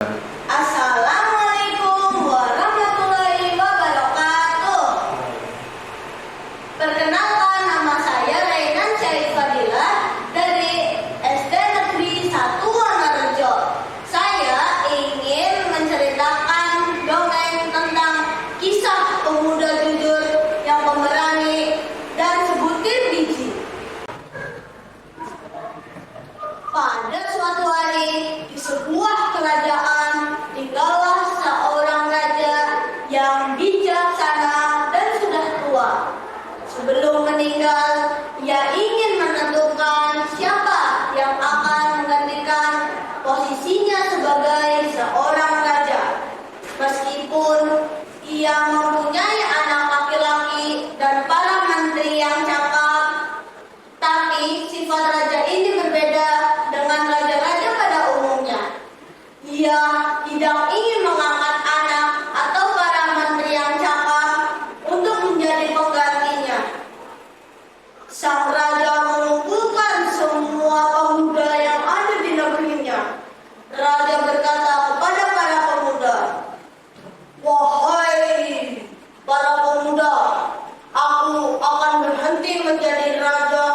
Assalamualaikum warahmatullahi wabarakatuh. Perkenalkan, nama saya Rainan Syarif Fadila dari SD Negeri 1 Wonorejo. Saya ingin menceritakan dongeng tentang kisah pemuda jujur yang pemberani dan sebutir biji. Pada suatu hari di sebuah kerajaan tinggallah seorang raja yang bijaksana dan sudah tua. Sebelum meninggal, ia ingin menentukan siapa yang akan menggantikan posisinya sebagai seorang raja. Meskipun ia mempunyai anak laki-laki dan para menteri yang cakap, tapi sifat raja ini berbeda dengan raja-raja pada umumnya. Ia tidak ingin mengangkat anak atau para menteri yang cakap untuk menjadi penggantinya. Sang raja mengumpulkan semua pemuda yang ada di negerinya. Raja berkata kepada para pemuda, "Wahai para pemuda, aku akan berhenti menjadi raja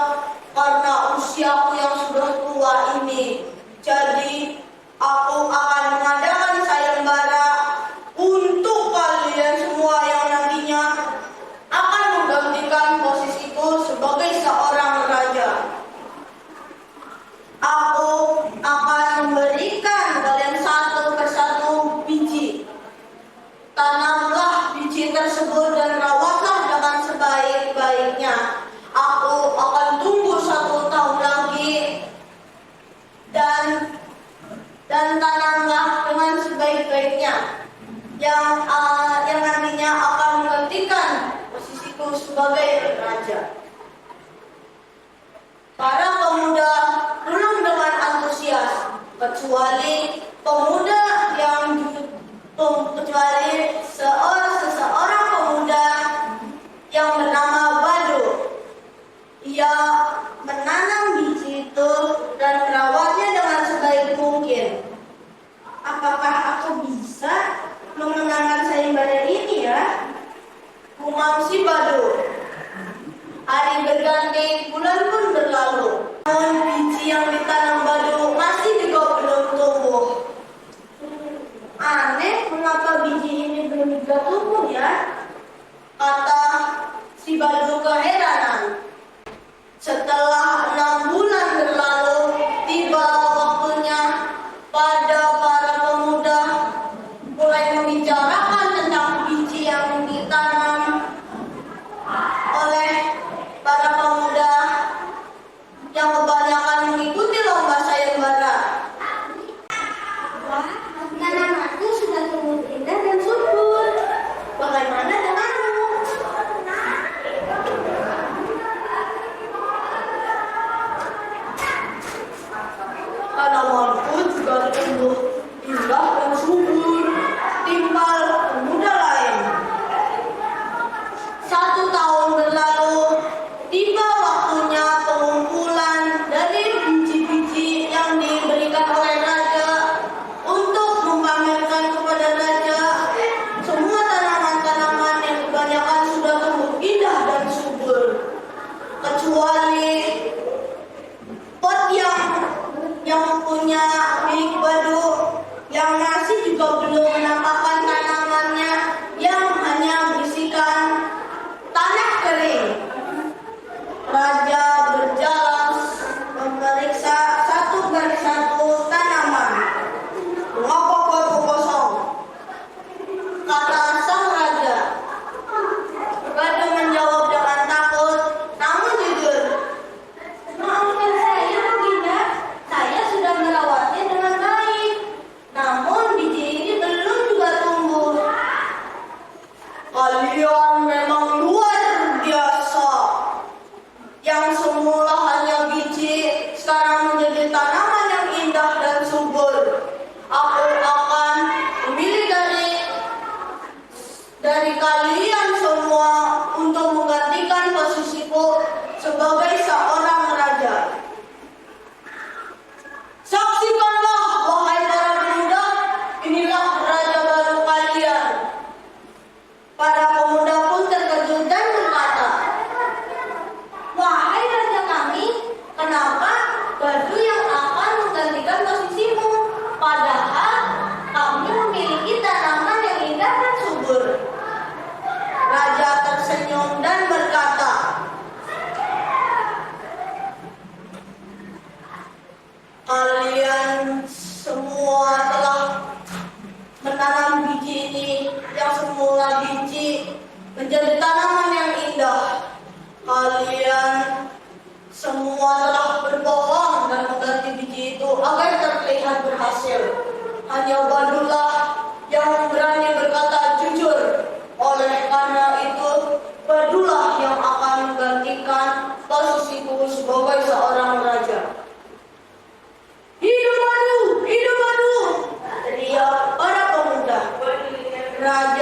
karena usiaku yang sudah tua ini. Jadi, aku akan mengadakan sayembara untuk kalian semua yang nantinya akan menggantikan posisiku sebagai seorang raja. Aku akan memberikan kalian satu persatu biji. Tanamlah biji tersebut dan rawatlah dengan sebaik-baiknya. Aku akan tunggu 1 tahun lagi dan tanamlah dengan sebaik-baiknya yang nantinya akan menggantikan posisiku sebagai raja." Para pemuda pulang dengan antusias, kecuali seorang pemuda yang bernama Badu. Ia menanam biji itu dan merawatnya dengan sebaik mungkin. "Apakah aku bisa memenangkan sayembara ini ya?" gumam si Badu. Hari berganti, bulan pun berlalu. Namun biji yang ditanam Badu masih juga belum tumbuh. "Aneh, mengapa biji ini belum juga tumbuh ya?" kata si Badu keheranan. Setelah 6 bulan berlalu, tiba waktunya pada para pemuda mulai membicarakan tentang biji yang ditanam oleh para pemuda yang kebanyakan mengikuti lomba sayembara. "Wah, tanamanku sudah tumbuh indah dan subur. Bagaimana denganmu?" "Tanamanku juga tumbuh indah dan subur," timpal pemuda lain. 1 tahun berlalu, tiba waktunya pengumpulan dari biji-biji yang diberikan oleh raja untuk memamerkan kepada raja semua tanaman-tanaman yang kebanyakan sudah tumbuh indah dan subur, kecuali pot yang punya milik Badu yang masih juga belum menampakkan tanamannya, yang hanya berisikan tanah kering. Raja berjalan memeriksa satu persatu tanaman. "Mengapa kau kosong?" kata sang raja. Badu menjawab dengan takut namun jujur, "Maafkan saya, Baginda. Saya sudah merawatnya dengan baik. Namun biji ini belum menanam biji ini yang semula biji menjadi tanaman yang indah. Kalian semua telah berbohong dan mengganti biji itu agar terlihat berhasil. Hanya Badullah yang berani berkata jujur. Oleh karena itu, Badullah yang akan menggantikan posisiku sebagai seorang raja. Hidup Badu! Hidup Badu! Teriak para pemuda. Raja